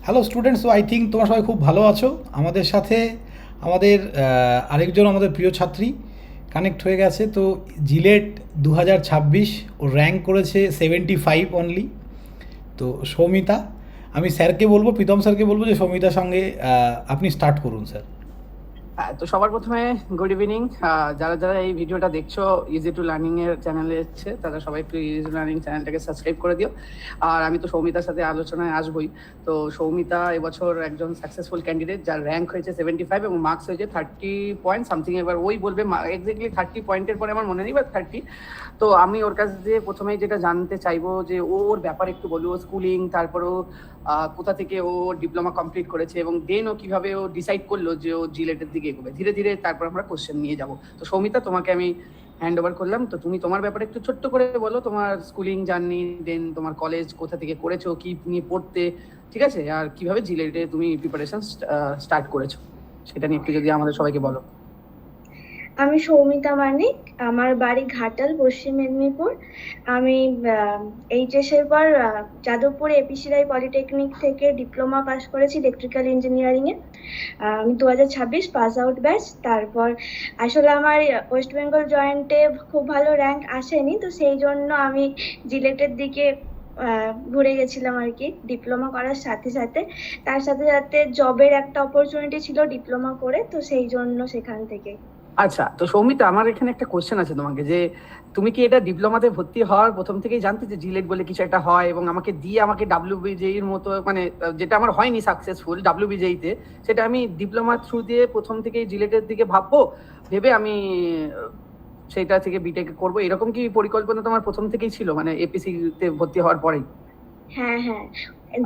Hello students, so I think তোমরা সবাই খুব ভালো আছো। আমাদের সাথে আমাদের আরেকজন আমাদের প্রিয় ছাত্রী কানেক্ট হয়ে গেছে। তো জিলেট 2026 ও র্যাঙ্ক করেছে 75 অনলি। তো সৌমিতা, আমি স্যারকে বলবো, প্রীতম স্যারকে বলবো যে সৌমিতার সঙ্গে আপনি স্টার্ট করুন স্যার। তো সবার প্রথমে গুড ইভিনিং। যারা যারা এই ভিডিওটা দেখছো ইজি টু লার্নিং এর চ্যানেলে এসছে, তারা সবাই একটু ইজি টু লার্নিং চ্যানেলটাকে সাবস্ক্রাইব করে দিও। আর আমি তো সৌমিতার সাথে আলোচনায় আসবই। তো সৌমিতা এবছর একজন সাকসেসফুল ক্যান্ডিডেট, যার র্যাঙ্ক হয়েছে 75 এবং মার্কস হয়েছে 30 পয়েন্ট সামথিং। এবার ওই বলবে এক্স্যাক্টলি 30 পয়েন্টের পরে আমার মনে নেই, বা 30। তো আমি ওর কাছ দিয়ে প্রথমেই যেটা জানতে চাইবো যে ওর ব্যাপারে একটু বলবো, স্কুলিং, তারপরেও কোথা থেকে ও ডিপ্লোমা কমপ্লিট করেছে, এবং দেন ও কিভাবে ও ডিসাইড করলো যে ও জিলেটের দিকে এগোবে। ধীরে ধীরে তারপর আমরা কোশ্চেন নিয়ে যাব। তো সৌমিতা, তোমাকে আমি হ্যান্ড ওভার করলাম। তো তুমি তোমার ব্যাপারে একটু ছোট্ট করে বলো, তোমার স্কুলিং জার্নি, দেন তোমার কলেজ কোথা থেকে করেছো, কি নিয়ে পড়তে, ঠিক আছে, আর কিভাবে জিলেটে তুমি প্রিপারেশন স্টার্ট করেছো, সেটা নিয়ে একটু যদি আমাদের সবাইকে বলো। আমি সৌমিতা মানিক, আমার বাড়ি ঘাটাল, পশ্চিম মেদিনীপুর। আমি এইচএস এর পর যাদবপুর এপিসি রায় পলিটেকনিক থেকে ডিপ্লোমা পাস করেছি ইলেকট্রিক্যাল ইঞ্জিনিয়ারিং এ। আমি 2026 পাস আউট ব্যাচ। তারপর আসলে আমার ওয়েস্ট বেঙ্গল জয়েন্টে খুব ভালো র্যাঙ্ক আসেনি, তো সেই জন্য আমি জিলেটের দিকে ঘুরে গেছিলাম আর কি, ডিপ্লোমা করার সাথে সাথে। তার সাথে সাথে জবের একটা অপরচুনিটি ছিল ডিপ্লোমা করে, তো সেই জন্য সেখান থেকে। আচ্ছা, তো সৌমিতা, আমার এখানে একটা কোশ্চেন আছে তোমাকে, যে তুমি কি এটা ডিপ্লোমাতে ভর্তি হওয়ার প্রথম থেকেই জানতে যে জিলেট বলে কিছু একটা হয়, এবং আমাকে ডাব্লিউবিজেই এর মতো, মানে যেটা আমার হয়নি সাকসেসফুল ডাব্লিউবিজেই তে, সেটা আমি ডিপ্লোমা থ্রু দিয়ে প্রথম থেকেই জিলেটের দিকে ভেবে আমি সেটা থেকে বিটেক করব, এরকম কি পরিকল্পনা তোমার প্রথম থেকেই ছিল, মানে এপিসি তে ভর্তি হওয়ার পরেই? হ্যাঁ হ্যাঁ,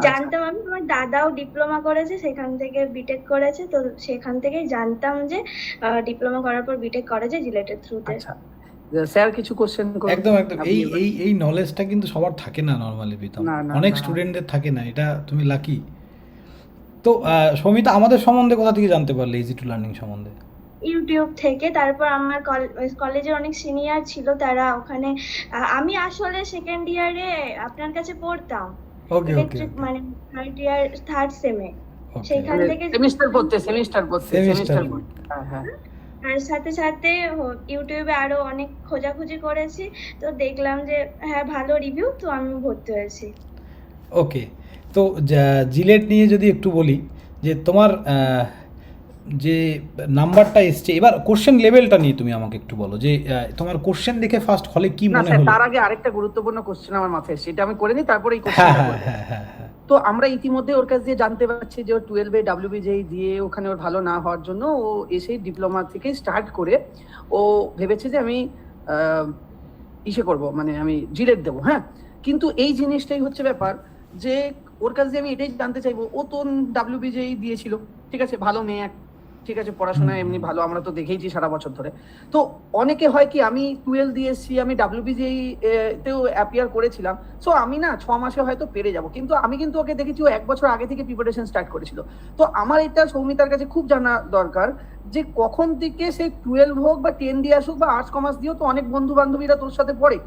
জানতাম। আমি আমার দাদাও ডিপ্লোমা করেছে, সেখান থেকে বিটেক করেছে, তো সেখান থেকেই জানতাম যে ডিপ্লোমা করার পর বিটেক করা যায় জিলেটের থ্রুতে। আচ্ছা স্যার, কিছু কোশ্চেন একদম একদম, এই নলেজটা কিন্তু সবার থাকে না নর্মালি প্রীতম, অনেক স্টুডেন্টদের থাকে না। এটা তুমি লাকি। তো সৌমিতা, আমাদের সম্বন্ধে কোথা থেকে জানতে পারলে ইজি টু লার্নিং সম্বন্ধে? ইউটিউব থেকে। তারপর আমার কলেজের অনেক সিনিয়র ছিল, তারা ওখানে, আমি আসলে সেকেন্ড ইয়ারে আপনার কাছে পড়তাম, ইলেকট্রিক, মানে থার্ড সেমে, সেখান থেকে সেমিস্টার পড়তে। হ্যাঁ। আর সাথে সাথে ইউটিউবে আরো অনেক খোঁজাখুঁজি করেছি, তো দেখলাম যে হ্যাঁ ভালো রিভিউ, তো আমি ভর্তি হয়েছি। ওকে, তো জিলেট নিয়ে যদি একটু বলি, যে তোমার যে নাম্বারটা এসছে, এবার কোশ্চেন লেভেলটা নিয়ে তুমি আমাকে একটু বলো, যে তোমার কোশ্চেন দেখে ফার্স্ট হলে কি মনে হলো? তার আগে আরেকটা গুরুত্বপূর্ণ কোশ্চেন আমার মাথায়, সেটা আমি করে নিই, তারপরে এই কোশ্চেনটা করব। তো আমরা ইতিমধ্যে ওর কাছ দিয়ে জানতে পারছি যে ও 12 এ ডাব্লিউবিজেই দিয়ে ওখানে ওর ভালো না হওয়ার জন্য ও এসে ডিপ্লোমা থেকে স্টার্ট করে ও ভেবেছে যে আমি ইসে করব, মানে আমি জিলেট দেবো। হ্যাঁ, কিন্তু এই জিনিসটাই হচ্ছে ব্যাপার, যে ওর কাছ দিয়ে আমি এটাই জানতে চাইবো, ও তো ডাব্লিউবিজেই দিয়েছিল, ঠিক আছে, ভালো মেয়ে, ঠিক আছে, পড়াশোনায় এমনি ভালো, আমরা তো দেখেইছি সারা বছর ধরে। তো অনেকে হয় কি, আমি 12 দিয়েছি, আমি ডাব্লিউবিজেই তেও অ্যাপিয়ার করেছিলাম, সো আমি না 6 মাসে হয়তো পেরে যাব, কিন্তু আমি কিন্তু ওকে দেখেছি ও 1 বছর আগে থেকে প্রিপারেশন স্টার্ট করেছিল। তো আমার এটা সৌমিতার কাছে খুব জানা দরকার, যে কখন থেকে সে 12 হোক বা 10 দিয়ে আসুক বা আর্টস কমার্স দিয়েও, তো অনেক বন্ধু বান্ধবীরা তোর সাথে পড়ে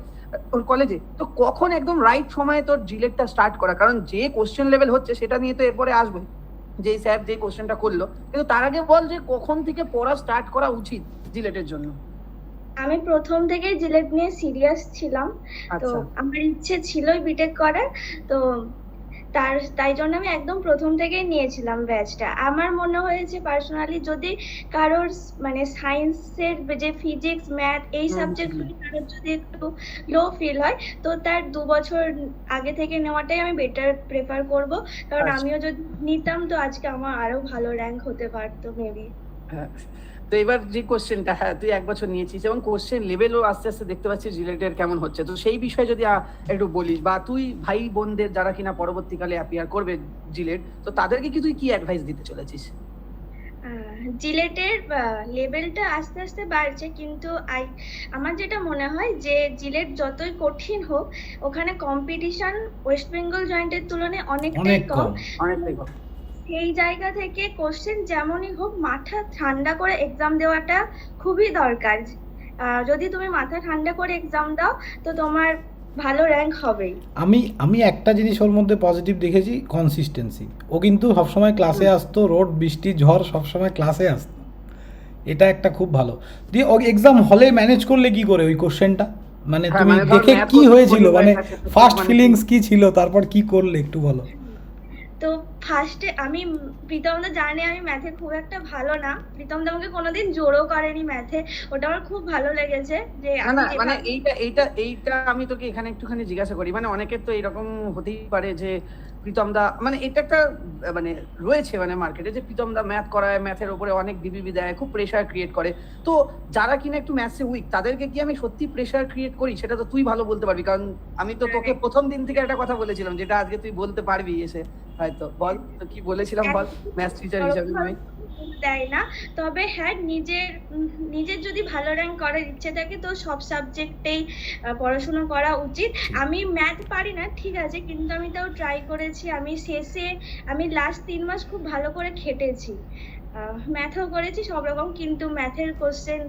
ওর কলেজে, তো কখন একদম রাইট সময়ে তোর জিলেটটা স্টার্ট করা? কারণ যে কোশ্চেন লেভেল হচ্ছে সেটা নিয়ে তো এরপরে আসবে, যে স্যার যে কোশ্চেনটা করলো, কিন্তু তার আগে বল যে কখন থেকে পড়া স্টার্ট করা উচিত জিলেটের জন্য। আমি প্রথম থেকেই জিলেট নিয়ে সিরিয়াস ছিলাম, তো আমার ইচ্ছে ছিলই বিটেক করার, তো তাই জন্য আমি একদম প্রথম থেকেই নিয়েছিলাম ব্যাচটা। আমার মনে হয়েছে পার্সোনালি, যদি কারোর মানে সায়েন্সের যে ফিজিক্স, ম্যাথ, এই সাবজেক্টগুলো কারোর যদি একটু লো ফিল হয়, তো তার 2 বছর আগে থেকে নেওয়াটাই আমি বেটার প্রেফার করব, কারণ আমিও যদি নিতাম তো আজকে আমার আরো ভালো র্যাঙ্ক হতে পারতো মেবি। তো এবার যে কোশ্চেনটা, হ্যাঁ তুই 1 বছর নিয়েছিস এবং কোশ্চেন লেভেলও আস্তে আস্তে দেখতে পাচ্ছিস রিলেটেড কেমন হচ্ছে, তো সেই বিষয়ে যদি একটু বলিস, বা তুই ভাই বোনদের যারা কিনা পরবর্তীকালে অ্যাপিয়ার করবে জিলেট, তো তাদেরকে কি তুই কি অ্যাডভাইস দিতে চলেছিস? জিলেটের লেভেলটা আস্তে আস্তে বাড়ছে, কিন্তু আমার যেটা মনে হয় যে জিলেট যতই কঠিন হোক, ওখানে কম্পিটিশন ওয়েস্ট বেঙ্গল জয়েন্টের তুলনায় অনেকটাই কম। সেই জায়গা থেকে কোশ্চেন যেমনই হোক, মাথা ঠান্ডা করে এক্সাম দেওয়াটা খুবই দরকার। যদি তুমি মাথা ঠান্ডা করে এক্সাম দাও, তো তোমার ভালো র্যাঙ্ক হবেই। আমি একটা জিনিস ওর মধ্যে পজিটিভ দেখেছি, কনসিস্টেন্সি। ও কিন্তু সবসময় ক্লাসে আসতো, রোদ বৃষ্টি ঝড় সবসময় ক্লাসে আসতো, এটা একটা খুব ভালো। দিয়ে ও এক্সাম হলে ম্যানেজ করলে কি করে ওই কোশ্চেনটা, মানে হ্যাঁ, তুমি মানে ধর দেখে math কি করতে হয়েছিল, 45 মানে আছে তো ফার্স্ট মানে ফিলিংস কি ছিল, তারপর কি করলে একটু বলো। তো ফার্স্টে আমি প্রীতম দা জানে আমি ম্যাথে খুব একটা ভালো না, প্রীতম দা আমাকে কোনোদিন জোরও করেনি ম্যাথে, ওটা আমার খুব ভালো লেগেছে যে না আমি না মানে যেভাবে এইটা আমি তোকে এখানে একটুখানি জিজ্ঞাসা করি, মানে অনেকের তো এরকম হতেই পারে যে প্রীতম দা, মানে এটা একটা মানে রয়েছে মানে মার্কেটে যে প্রীতম দা ম্যাথ করায়, ম্যাথের উপরে অনেক ডিবিবি দেয়, খুব প্রেশার ক্রিয়েট করে। তো যারা কিনা একটু ম্যাথসে উইক তাদেরকে কি আমি সত্যি প্রেশার ক্রিয়েট করি, সেটা তো তুই ভালো বলতে পারবি, কারণ আমি তো তোকে প্রথম দিন থেকে একটা কথা বলেছিলাম যেটা আজকে তুই বলতে পারবি এসে হয়তো। বল তো কি বলেছিলাম, বল ম্যাথস টিচার হিসেবে আমি। দেয় না। তবে হ্যাঁ, নিজের যদি ভালো র্যাঙ্ক করার ইচ্ছে থাকে তো সব সাবজেক্টেই পড়াশোনা করা উচিত। আমি ম্যাথ পারি না ঠিক আছে, কিন্তু আমি তাও ট্রাই করেছি। আমি লাস্ট 3 মাস খুব ভালো করে খেটেছি, ম্যাথও করেছি সব রকম, কিন্তু ম্যাথের কোশ্চেন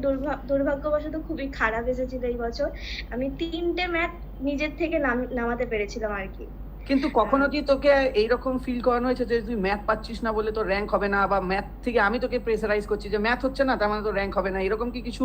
দুর্ভাগ্যবশত খুবই খারাপ এসেছিল এই বছর। আমি 3টে ম্যাথ নিজের থেকে নামাতে পেরেছিলাম আর কি। কিন্তু কখনো কি তোকে এইরকম ফিল করানো হয়েছে যে তুই ম্যাথ পাচ্ছিস না বলে তোর র্যাঙ্ক হবে না, বা ম্যাথ থেকে আমি তোকে প্রেসারাইজ করছি যে ম্যাথ হচ্ছে না তার মানে তোর র্যাঙ্ক হবে না, এরকম কি কিছু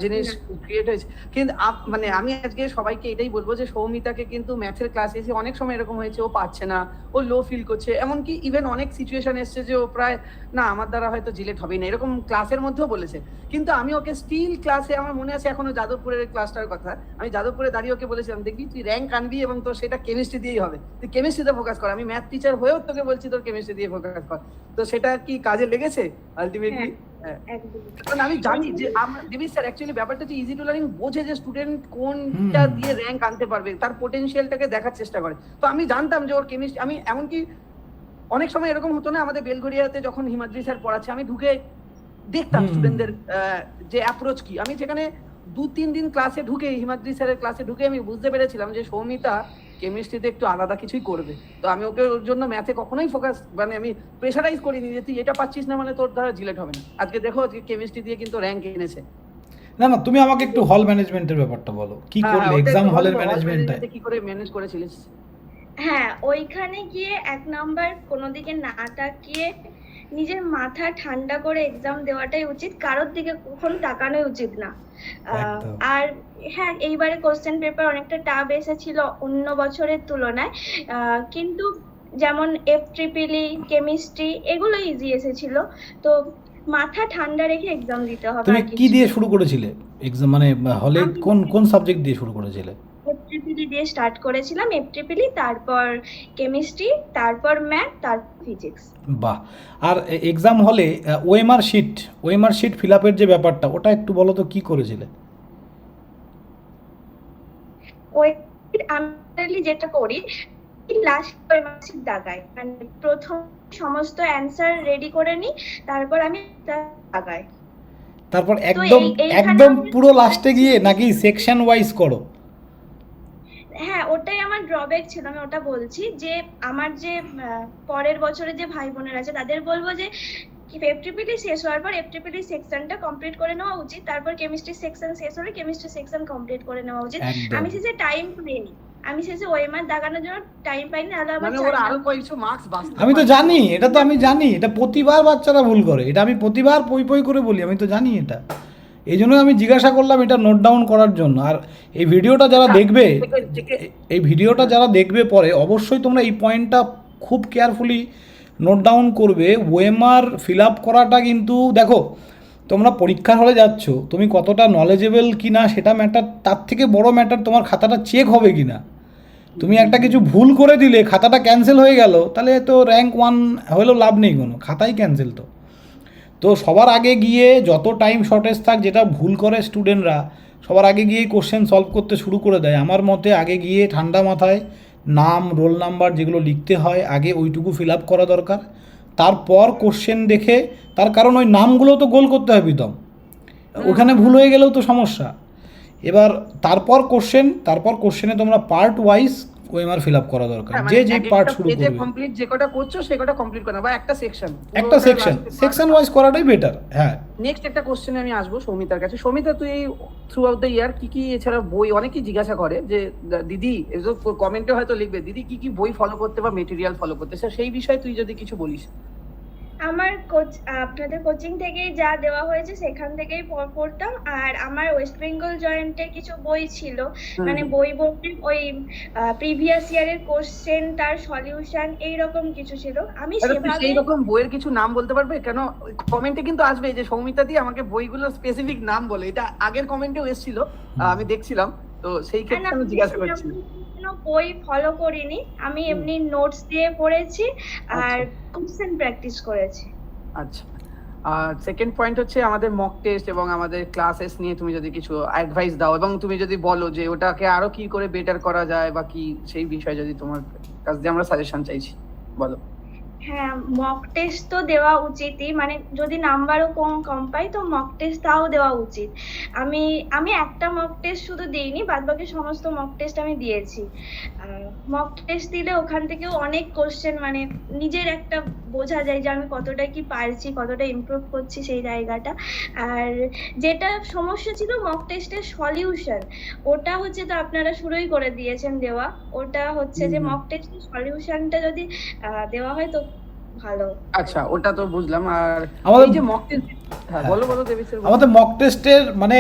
জিনিস ক্রিয়েট হয়েছে? কিন্তু মানে আমি আজকে সবাইকে এটাই বলবো যে সৌমিতাকে কিন্তু ম্যাথের ক্লাসে এসে অনেক সময় এরকম হয়েছে ও পাচ্ছে না, ও লো ফিল করছে, এমনকি ইভেন অনেক সিচুয়েশন এসছে যে ও প্রায় না আমার দ্বারা হয়তো জিলেট হবেই না, এরকম ক্লাসের মধ্যেও বলেছে। কিন্তু আমি ওকে স্টিল ক্লাসে, আমার মনে আছে এখনো যাদবপুরের ক্লাসটার কথা, আমি যাদবপুরে দাঁড়িয়ে ওকে বলেছিলাম দেখবি তুই র্যাঙ্ক আনবি এবং তোর সেটা কেমিস্ট্রি দিয়েই হবে, তুই কেমিস্ট্রিতে ফোকাস কর, আমি ম্যাথ টিচার হয়েও তোকে বলছি তোর কেমিস্ট্রি দিয়ে ফোকাস কর। তো সেটা কি কাজে লেগেছে আলটিমেটলি? কারণ আমি জানি যে দেবী স্যার অ্যাকচুয়ালি ব্যাপারটা হচ্ছে ইজি টু লার্নিং বোঝে যে স্টুডেন্ট কোনটা দিয়ে র্যাঙ্ক আনতে পারবে, তার পোটেনশিয়ালটাকে দেখার চেষ্টা করে। তো আমি জানতাম যে ওর কেমিস্ট্রি, আমি এমনকি অনেক সময় এরকম হতো না আমাদের বেলগড়িয়াতে যখন হিমাদ্রি স্যার পড়াচ্ছে আমি ঢুকে দেখতাম স্টুডেন্টদের যে অ্যাপ্রোচ কি, আমি সেখানে 2-3 দিন ক্লাসে ঢুকে হিমাদ্রি স্যারের ক্লাসে ঢুকে আমি বুঝতে পেরেছিলাম যে সৌমিতা কেমিস্ট্রিতে একটু আলাদা কিছুই করবে। তো আমি ওকে ওর জন্য ম্যাথে কখনোই ফোকাস, মানে আমি প্রেশারাইজ করিনি যে তুই এটা পাচ্ছিস না মানে তোর দ্বারা জিলেট হবে না। আজকে দেখো আজকে কেমিস্ট্রি দিয়ে কিন্তু র্যাঙ্ক এনেছে। না না, তুমি আমাকে একটু হল ম্যানেজমেন্টের ব্যাপারটা বলো, কি করলে এক্সাম হলের ম্যানেজমেন্টটা কি করে ম্যানেজ করেছিলিস? হ্যাঁ, ওইখানে গিয়ে 1 নাম্বার কোনো দিকে না তাকিয়ে নিজের মাথা ঠান্ডা করে এক্সাম দেওয়াটাই উচিত, কারোর দিকে কখনো তাকানোই উচিত না। আর হ্যাঁ, এইবারে কোশ্চেন পেপার অনেকটা টাফ এসেছিল অন্য বছরের তুলনায়, কিন্তু যেমন FEEE কেমিস্ট্রি এগুলো ইজি এসেছিল। তো মাথা ঠান্ডা রেখে এক্সাম দিতে হবে। তুমি কি দিয়ে শুরু করেছিলে এক্সাম, মানে হলে কোন কোন সাবজেক্ট দিয়ে শুরু করেছিলে? FEEE দিয়ে স্টার্ট করেছিলাম, FEEE, তারপর কেমিস্ট্রি, তারপর ম্যাথ, তারপর ফিজিক্স। বাহ। আর এক্সাম হলে ওএমআর শিট ফিল আপের যে ব্যাপারটা, ওটা একটু বলো তো কি করেছিলে? ওই আমি যেটা করি লাস্ট ওএমআর শিট দাগাই, মানে প্রথম সমস্ত অ্যানসার রেডি করে নিই, তারপর আমি দাগাই। তারপর একদম একদম পুরো লাস্টে গিয়ে নাকি সেকশন ওয়াইজ করো? হ্যাঁ, ওটাই আমার ড্রব্যাক ছিল, আমি ওটা বলছি যে আমার যে পরের বছরে যে ভাই বোনের আছে তাদের বলবো যে FEEE শেষ হওয়ার পর FEEE সেকশনটা কমপ্লিট করে নেওয়া উচিত, তারপর কেমিস্ট্রি সেকশন শেষ হলে কেমিস্ট্রি সেকশন কমপ্লিট করে নেওয়া উচিত। আমি শেষে টাইম পাইনি, আমি শেষে ওএমআর দাগানোর জন্য টাইম পাইনি, নাহলে আমার আমি তো জানি, এটা তো আমি জানি, এটা প্রতিবার বাচ্চারা ভুল করে, এটা আমি প্রতিবার পই পই করে বলি, আমি তো জানি এটা, এই জন্য আমি জিজ্ঞাসা করলাম এটা নোট ডাউন করার জন্য। আর এই ভিডিওটা যারা দেখবে পরে অবশ্যই তোমরা এই পয়েন্টটা খুব কেয়ারফুলি নোট ডাউন করবে। ওএমআর ফিল আপ করাটা কিন্তু দেখো, তোমরা পরীক্ষার হলে যাচ্ছ, তুমি কতটা নলেজেবল কি না সেটা ম্যাটার, তার থেকে বড় ম্যাটার তোমার খাতাটা চেক হবে কি না। তুমি একটা কিছু ভুল করে দিলে খাতাটা ক্যান্সেল হয়ে গেল, তাহলে তো র্যাঙ্ক 1 হলেও লাভ নেই, কোনো খাতাই ক্যান্সেল। তো সবার আগে গিয়ে যত টাইম শর্টেজ থাক, যেটা ভুল করে স্টুডেন্টরা সবার আগে গিয়ে কোশ্চেন সলভ করতে শুরু করে দেয়, আমার মতে আগে গিয়ে ঠান্ডা মাথায় নাম রোল নাম্বার যেগুলো লিখতে হয় আগে ওইটুকু ফিল আপ করা দরকার, তারপর কোশ্চেন দেখে, তার কারণ ওই নামগুলো তো গোল করতে হয় প্রীতম, ওখানে ভুল হয়ে গেলেও তো সমস্যা। এবার তারপর কোশ্চেনে তোমরা part wise OMR fill up করা দরকার, হ্যাঁ, যে মানে যে এক পার্ট একটা শুরু পেজে করবে। কমপ্লিট যে কটা করছো সে কটা কমপ্লিট করা, বা একটা সেকশন, একটা সেকশন ওয়াইজ করাটাই বেটার। হ্যাঁ, নেক্সট একটা কোশ্চেনে আমি আসবো সৌমিতার কাছে। সৌমিতা, তুই থ্রু আউট দ্য ইয়ার কি কি, এছাড়া বই, অনেকেই জিজ্ঞাসা করে যে দিদি, কমেন্টে হয়তো লিখবে দিদি কি কি বই ফলো করতে বা মেটেরিয়াল ফলো করতে, সেই বিষয়ে তুই যদি কিছু বলিস। আমার আপনাদের কোচিং থেকেই যা দেওয়া হয়েছে সেখান থেকেই পড়তাম। আর আমার ওয়েস্ট বেঙ্গল জয়েন্টের কিছু বই ছিল, মানে বই বলতে ওই প্রিভিয়াস ইয়ারের কোশ্চেন, তার সলিউশন, এইরকম কিছু ছিল। আমি সেভাবে সেই রকম বইয়ের কিছু নাম বলতে পারবে? কেন কমেন্টে কিন্তু আসবে যে সৌমিতা দি আমাকে বইগুলো স্পেসিফিক নাম বলে, এটা আগের কমেন্টেও এসেছিল, আমি দেখছিলাম, তো সেই ক্ষেত্রে আমি জিজ্ঞাসা করছি। কোনো বই ফলো করিনি, আমি এমনি নোটস দিয়ে পড়েছি আর কোশ্চেন প্র্যাকটিস করেছি। আচ্ছা, আর সেকেন্ড পয়েন্ট হচ্ছে আমাদের মক টেস্ট এবং আমাদের ক্লাসেস নিয়ে তুমি যদি কিছু অ্যাডভাইস দাও, এবং তুমি যদি বলো যে ওটাকে আরো কি করে বেটার করা যায় বা কি, সেই বিষয়ে যদি তোমার কাছ দিয়ে আমরা সাজেশন চাইছি, বলো। হ্যাঁ, মক টেস্ট তো দেওয়া উচিতই, মানে যদি নাম্বারও কম পাই তো মক টেস্ট তাও দেওয়া উচিত। আমি একটা মক টেস্ট শুধু দিইনি, বাদ বাকি সমস্ত মক টেস্ট আমি দিয়েছি। মক টেস্ট দিলে ওখান থেকেও অনেক কোশ্চেন, মানে নিজের একটা বোঝা যায় যে আমি কতটা কি পারছি, কতটা ইমপ্রুভ করছি সেই জায়গাটা। আর যেটা সমস্যা ছিল মক টেস্টের সলিউশন, ওটা হচ্ছে তো আপনারা শুরুই করে দিয়েছেন দেওয়া। ওটা হচ্ছে যে মক টেস্টের সলিউশনটা যদি দেওয়া হয় তো ভালো। আচ্ছা, ওটা তো বুঝলাম। আর আমাদের এই যে মক টেস্ট, হ্যাঁ বলো দেবেশ। আমাদের মক টেস্টের মানে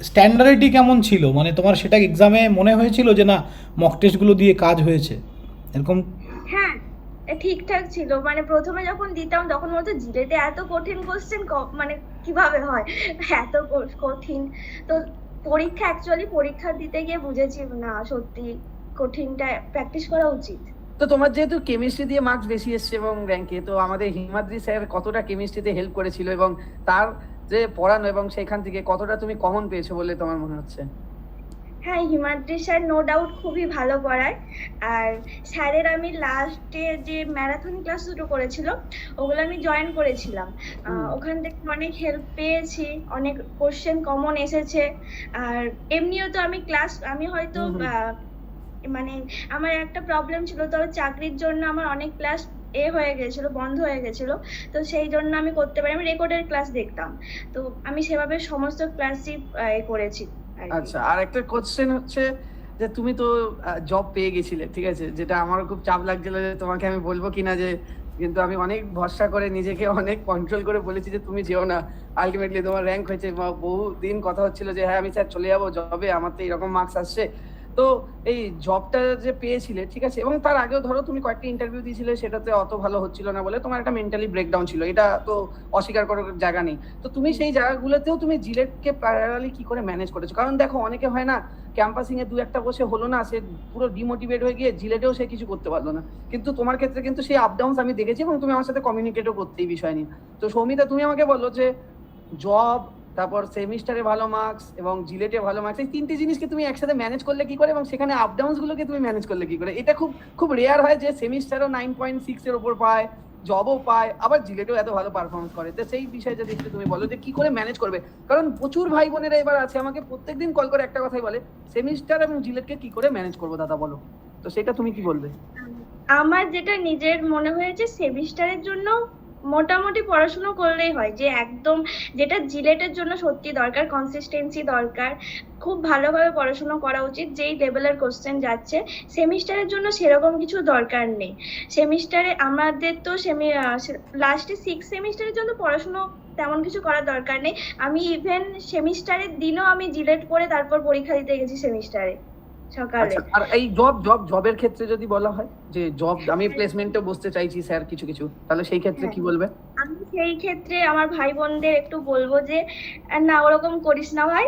স্ট্যান্ডার্ডিটি কেমন ছিল, মানে তোমার সেটা এক্সামে মনে হয়েছিল যে না মক টেস্টগুলো দিয়ে কাজ হয়েছে এরকম? হ্যাঁ, ঠিকঠাক ছিল। মানে প্রথমে যখন দিতাম তখন মতো জিলেতে এত কঠিন কোশ্চেন মানে কিভাবে হয়, এত কঠিন। তো পরীক্ষা দিতে গিয়ে বুঝেছি না সত্যি কঠিনটা প্র্যাকটিস করা উচিত। তো তোমার যেহেতু কেমিস্ট্রি দিয়ে মার্কস বেশি এসছে এবং র্যাঙ্কে, তো আমাদের হিমাদ্রি স্যার কতটা কেমিস্ট্রিতে হেল্প করেছিল এবং তার যে পড়ানো এবং সেখান থেকে কতটা তুমি কমন পেয়েছো বলে তোমার মনে হচ্ছে? হ্যাঁ, হিমাদ্রি স্যার নো ডাউট খুবই ভালো পড়ায়। আর স্যারের আমি লাস্টে যে ম্যারাথন ক্লাস দুটো করেছিল ওগুলো আমি জয়েন করেছিলাম, ওখান থেকে অনেক হেল্প পেয়েছি, অনেক কোশ্চেন কমন এসেছে। আর এমনিও তো আমি হয়তো মানে আমার একটা প্রবলেম ছিল, তো চাকরির জন্য আমার অনেক ক্লাস হয়ে গেছিল, বন্ধ হয়ে গেছিল, তো সেই জন্য আমি করতে পারি, আমি রেকর্ডের ক্লাস দেখতাম, তো আমি সেভাবে সমস্ত ক্লাসই করেছি। আচ্ছা, আর একটা কোশ্চেন হচ্ছে যে তুমি তো জব পেয়ে গেছিলে, ঠিক আছে, যেটা আমার খুব চাপ লাগছিল যে তোমাকে আমি বলবো কিনা, যে কিন্তু আমি অনেক ভরসা করে নিজেকে অনেক কন্ট্রোল করে বলেছি যে তুমি যেও না। আলটিমেটলি তোমার র্যাঙ্ক হয়েছে, বহু দিন কথা হচ্ছিল যে হ্যাঁ আমি স্যার চলে যাবো জবে, আমার তো এরকম মার্কস আসছে। তো এই জবটা যে পেয়েছিলে, ঠিক আছে, এবং তার আগেও ধরো তুমি কয়েকটা ইন্টারভিউ দিয়েছিলে, সেটাতে অত ভালো হচ্ছিল না বলে তোমার একটা মেন্টালি ব্রেকডাউন ছিল, এটা তো অস্বীকার করার জায়গা নেই। তো তুমি সেই জায়গাগুলোতেও তুমি জিলেটকে প্যারালালি কি করে ম্যানেজ করেছো? কারণ দেখো অনেকে হয় না, ক্যাম্পাসিং এ 2-1টা বসে হলো না, সে পুরো ডিমোটিভেট হয়ে গিয়ে জিলেটেও সে কিছু করতে পারলো না। কিন্তু তোমার ক্ষেত্রে কিন্তু সেই আপ ডাউনস আমি দেখেছি এবং তুমি আমার সাথে কমিউনিকেটও করতে এই বিষয় নিয়ে। তো সৌমিতা, তুমি আমাকে বলো যে জব, তারপর সেমিস্টারে ভালো মার্কস এবং জিলেটে ভালো মার্কস, এই তিনটি জিনিসকে তুমি একসাথে ম্যানেজ করলে কি করে, এবং সেখানে আপ ডাউনস গুলোকে তুমি ম্যানেজ করলে কি করে? এটা খুব খুব রেয়ার হয় যে সেমিস্টারও 9.6 এর উপর পায়, জবও পায়, আবার জিলেটেও এত ভালো পারফরমেন্স করে। তো সেই বিষয়ে যদি একটু তুমি বলো যে কি করে ম্যানেজ করবে, কারণ প্রচুর ভাই বোনেরা এবার আছে আমাকে প্রত্যেকদিন কল করে একটা কথাই বলে, সেমিস্টার এবং জিলেটকে কি করে ম্যানেজ করবো দাদা বলো। তো সেটা তুমি কি বলবে? আমার যেটা নিজের মনে হয়েছে, সেমিস্টারের জন্য মোটামুটি পড়াশোনা করলেই হয়, যে একদম যেটা জিলেটের জন্য সত্যি দরকার, কনসিস্টেন্সি দরকার, খুব ভালোভাবে পড়াশোনা করা উচিত যেই লেভেলের কোশ্চেন যাচ্ছে। সেমিস্টারের জন্য সেরকম কিছু দরকার নেই। সেমিস্টারে আমাদের তো লাস্টে 6 সেমিস্টারের জন্য পড়াশোনা তেমন কিছু করার দরকার নেই। আমি ইভেন সেমিস্টারের দিনও আমি জিলেট পড়ে তারপর পরীক্ষা দিতে গেছি সেমিস্টারে সকালে। আর এই জবের ক্ষেত্রে যদি বলা হয় যে জব, আমি প্লেসমেন্টে বসতে চাইছি স্যার কিছু, তাহলে সেই ক্ষেত্রে কি বলবে? আমি সেই ক্ষেত্রে আমার ভাই বোনদের একটু বলবো যে না ওরকম করিস না ভাই,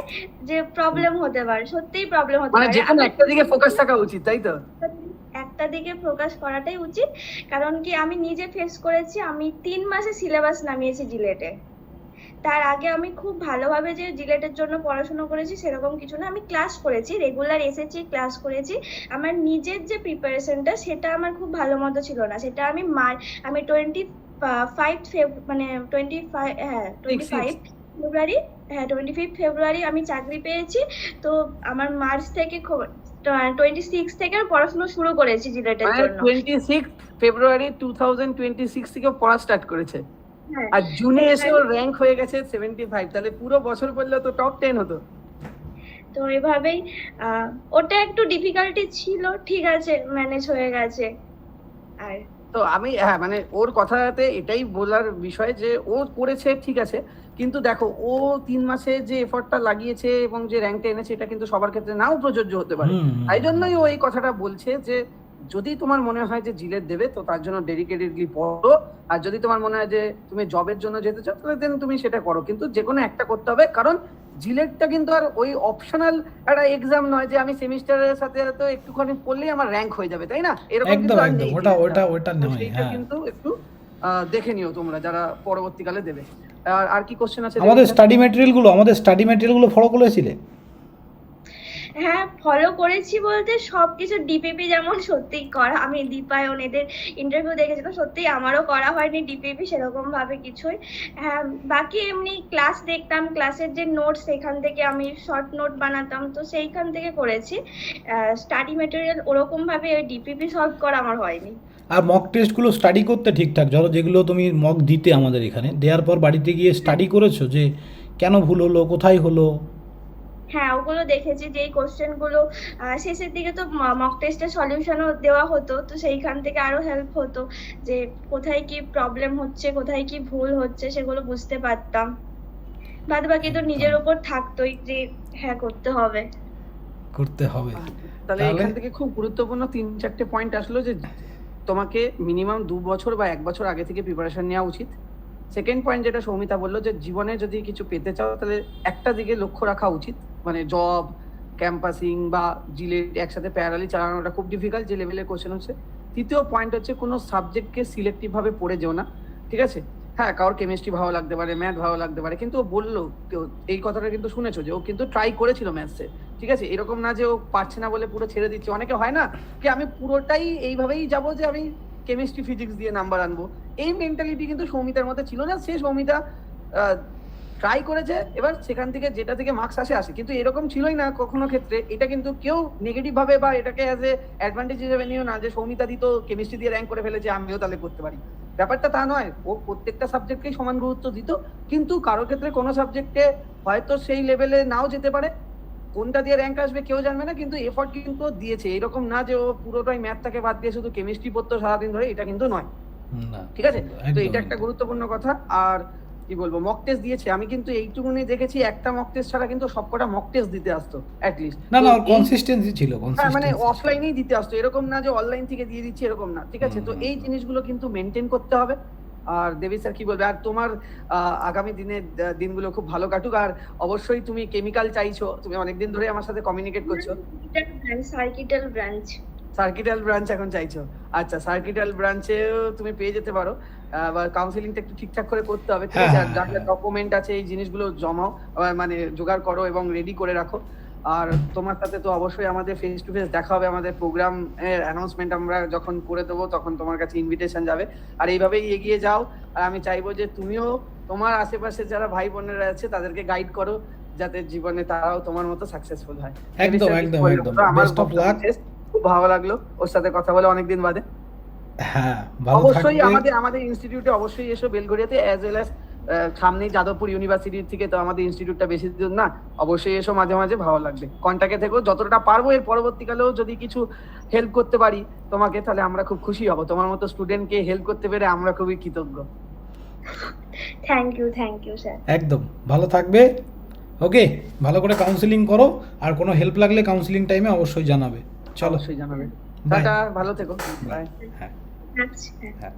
যে প্রবলেম হতে পারে, সত্যিই প্রবলেম হতে মানে পারে। যেকোনো একটা দিকে ফোকাস থাকা উচিত, তাই তো? একটা দিকে ফোকাস করাটাই উচিত, কারণ কি আমি নিজে ফেস করেছি, আমি 3 মাসে সিলেবাস নামিয়েছি জিলেটে। তার আগে আমি খুব ভালোভাবে যে জিলেটের জন্য পড়াশোনা করেছি সেরকম কিছু না, আমি ক্লাস করেছি, রেগুলার এসেছি, ক্লাস করেছি। আমার নিজের যে প্রিপারেশনটা সেটা আমার খুব ভালো মতো ছিল না, সেটা আমি 25 ফেব্রুয়ারি আমি চাকরি পেয়েছি। তো আমার মার্চ থেকে 26 থেকে আমি পড়াশোনা শুরু করেছি জিলেটের মানে জন্য। 26 ফেব্রুয়ারি 2026 থেকে ও পড়া স্টার্ট করেছে, হ্যাঁ, আর জুনে এসে ওর র্যাঙ্ক হয়ে গেছে 75। তাহলে পুরো বছর পড়লে তো টপ 10 হতো। তো এভাবেই ওটা একটু ডিফিকাল্টি ছিল, ঠিক আছে, ম্যানেজ হয়ে গেছে। আর তো আমি মানে ওর কথাতে এটাই বলার বিষয় যে ও করেছে ঠিক আছে, কিন্তু দেখো ও 3 মাসে যে এফর্টটা লাগিয়েছে এবং যে র্যাঙ্কটা এনেছে এটা কিন্তু সবার ক্ষেত্রে নাও প্রযোজ্য হতে পারে। তাই জন্যই ও এই কথাটা বলছে যে যদি তোমার মনে হয় যে জিলেট দেবে তো তার জন্য ডেডিকেটেডলি পড়ো, আর যদি তোমার মনে হয় যে তুমি জবের জন্য যেতে চাও তাহলে দেন তুমি সেটা করো, কিন্তু যে কোনো একটা করতে হবে। কারণ জিলেটটা কিন্তু আর ওই অপশনাল একটা এক্সাম নয় যে আমি সেমিস্টারের সাথে তো একটুখানি পড়লেই আমার র্যাঙ্ক হয়ে যাবে, তাই না? এরকম একদম কিন্তু আর একদম নেই ওটা জিলেটটা। ওটা ওটা তো নয়। সেইটা হ্যাঁ, কিন্তু একটু দেখে নিও তোমরা যারা পরবর্তীকালে দেবে। আর কি কোশ্চেন আছে? আমাদের স্টাডি ম্যাটেরিয়ালগুলো ফলো করেছিলে? হ্যাঁ, ফলো করেছি বলতে সবকিছু ডিপিপি যেমন সত্যিই করা, আমি দীপায়ন এদের ইন্টারভিউ দেখেছিলাম, সত্যিই আমারও করা হয়নি ডিপিপি সেরকম ভাবে কিছুই। হ্যাঁ, বাকি এমনি ক্লাস দেখতাম, ক্লাসের যে নোটস সেখান থেকে আমি শর্ট নোট বানাতাম, তো সেইখান থেকে করেছি। স্টাডি ম্যাটেরিয়াল ওরকম ভাবে ডিপিপি সলভ করা আমার হয়নি। আর মক টেস্টগুলো স্টাডি করতে ঠিকঠাক, যেগুলো তুমি মক দিতে আমাদের এখানে দেওয়ার পর বাড়িতে গিয়ে স্টাডি করেছো যে কেন ভুল হলো, কোথায় হলো? হ্যাঁ, ওগুলো দেখেছি, যেই কোশ্চেনগুলো শেষের দিকে তো মক টেস্টের সলিউশনও দেওয়া হতো, তো সেইখান থেকে আরো হেল্প হতো যে কোথায় কি প্রবলেম হচ্ছে, কোথায় কি ভুল হচ্ছে সেগুলো বুঝতে পারতাম। বাদ বাকি তো নিজের উপর থাকতোই যে হ্যাঁ করতে হবে। তাহলে এখান থেকে খুব গুরুত্বপূর্ণ 3-4টে পয়েন্ট আসলো যে তোমাকে মিনিমাম 2 বছর বা 1 বছর আগে থেকে প্রিপারেশন নেওয়া উচিত। সেকেন্ড পয়েন্ট যেটা সৌমিতা বললো যে জীবনে যদি কিছু পেতে চাও তাহলে একটা দিকে লক্ষ্য রাখা উচিত, মানে জব, ক্যাম্পাসিং বা জিলেট একসাথে প্যারালালি চালানোটা খুব ডিফিকাল্ট যে লেভেলের কোশ্চেন হচ্ছে। তৃতীয় পয়েন্ট হচ্ছে কোনো সাবজেক্টকে সিলেক্টিভ ভাবে পড়ে যেও না, ঠিক আছে? হ্যাঁ, কারোর কেমিস্ট্রি ভালো লাগতে পারে, ম্যাথ ভালো লাগতে পারে, কিন্তু ও বললো এই কথাটা কিন্তু শুনেছো যে ও কিন্তু ট্রাই করেছিল ম্যাথসে, ঠিক আছে? এরকম না যে ও পারছে না বলে পুরো ছেড়ে দিচ্ছে। অনেকে হয় না কি আমি পুরোটাই এইভাবেই যাবো যে আমি কেমিস্ট্রি ফিজিক্স দিয়ে নাম্বার আনবো, এই মেন্টালিটি কিন্তু সৌমিতার মধ্যে ছিল না। সে সৌমিতা ট্রাই করেছে, এবার সেখান থেকে যেটা থেকে মার্কস আসে, কিন্তু এরকম ছিলই না কখনো ক্ষেত্রে। এটা কিন্তু কেউ নেগেটিভ ভাবে বা এটাকে অ্যাজ এ অ্যাডভান্টেজ হিসেবে নিও না যে সৌমিতা দি তো কেমিস্ট্রি দিয়ে র্যাঙ্ক করে ফেলেছে, আমিও তাহলে করতে পারি। ব্যাপারটা তা নয়, ও প্রত্যেকটা সাবজেক্টকেই সমান গুরুত্ব দিত, কিন্তু কারোর ক্ষেত্রে কোনো সাবজেক্টে হয়তো সেই লেভেলে নাও যেতে পারে, কোনটা দিয়ে র্যাঙ্ক আসবে কেউ জানবে না, কিন্তু এফর্ট কিন্তু দিয়েছে। এরকম না যে ও পুরোটাই ম্যাথটাকে বাদ দিয়ে শুধু কেমিস্ট্রি পড়তো সারাদিন ধরে, এটা কিন্তু নয়, ঠিক আছে? তো এটা একটা গুরুত্বপূর্ণ কথা। আর কি বলবো, মক টেস্ট দিয়েছে, আমি কিন্তু এইটুকুনি দেখেছি একটা মক টেস্ট ছাড়া কিন্তু সবকটা মক টেস্ট দিতে আসতো অ্যাটলিস্ট। না না, কনসিস্টেন্সি ছিল, হ্যাঁ, মানে অফলাইনেই দিতে আসতো, এরকম না যে অনলাইন থেকে দিয়ে দিচ্ছে, এরকম না, ঠিক আছে? তো এই জিনিসগুলো কিন্তু মেনটেন করতে হবে। আর দেবী স্যার কি বলবে? আর তোমার আগামী দিনগুলো খুব ভালো কাটুক। আর অবশ্যই তুমি কেমিক্যাল চাইছো, তুমি অনেকদিন ধরে আমার সাথে কমিউনিকেট করছো। সার্কিটাল ব্রাঞ্চ এখন চাইছো? আচ্ছা, সার্কিটাল ব্রাঞ্চেও তুমি পেয়ে যেতে পারো, বা কাউন্সিলিংটা একটু ঠিকঠাক করে করতে হবে, ঠিক আছে? আর যা যা ডকুমেন্ট আছে এই জিনিসগুলো জমাও, মানে জোগাড় করো এবং রেডি করে রাখো। আর তোমার সাথে তো অবশ্যই আমাদের ফেস টু ফেস দেখা হবে, আমাদের প্রোগ্রাম এর অ্যানাউন্সমেন্ট আমরা যখন করে দেবো তখন তোমার কাছে ইনভিটেশন যাবে। আর এইভাবেই এগিয়ে যাও। আর আমি চাইবো যে তুমিও তোমার আশেপাশে যারা ভাই বোনেরা আছে তাদেরকে গাইড করো, যাতে জীবনে তারাও তোমার মতো সাকসেসফুল হয়। একদম একদম একদম, বেস্ট অফ লাক। খুব ভালো লাগলো ওর সাথে কথা বলে অনেকদিন বাদে। হ্যাঁ, ভালো অবশ্যই থাকবে। আমাদের ইনস্টিটিউটে অবশ্যই এসো বেলঘড়িয়াতে, অ্যাজ ওয়েল অ্যাজ সামনেই যাদবপুর ইউনিভার্সিটি থেকে তো আমাদের ইনস্টিটিউটটা বেশি দূর না। অবশ্যই এসো, মাঝে মাঝে ভালো লাগবে। কন্ট্যাক্টে থেকো, যতটা পারবো এর পরবর্তীকালেও যদি কিছু হেল্প করতে পারি তোমাকে তাহলে আমরা খুব খুশি হব। তোমার মতো স্টুডেন্টকে হেল্প করতে পেরে আমরা খুবই কৃতজ্ঞ। Thank you sir. একদম ভালো থাকবে। ওকে, ভালো করে কাউন্সিলিং করো, আর কোনো হেল্প লাগলে কাউন্সিলিং টাইমে অবশ্যই জানাবে। চলো, অবশ্যই জানাবে। বাই। টাটা, ভালো থেকো, বাই। হ্যাঁ আচ্ছা। হ্যাঁ।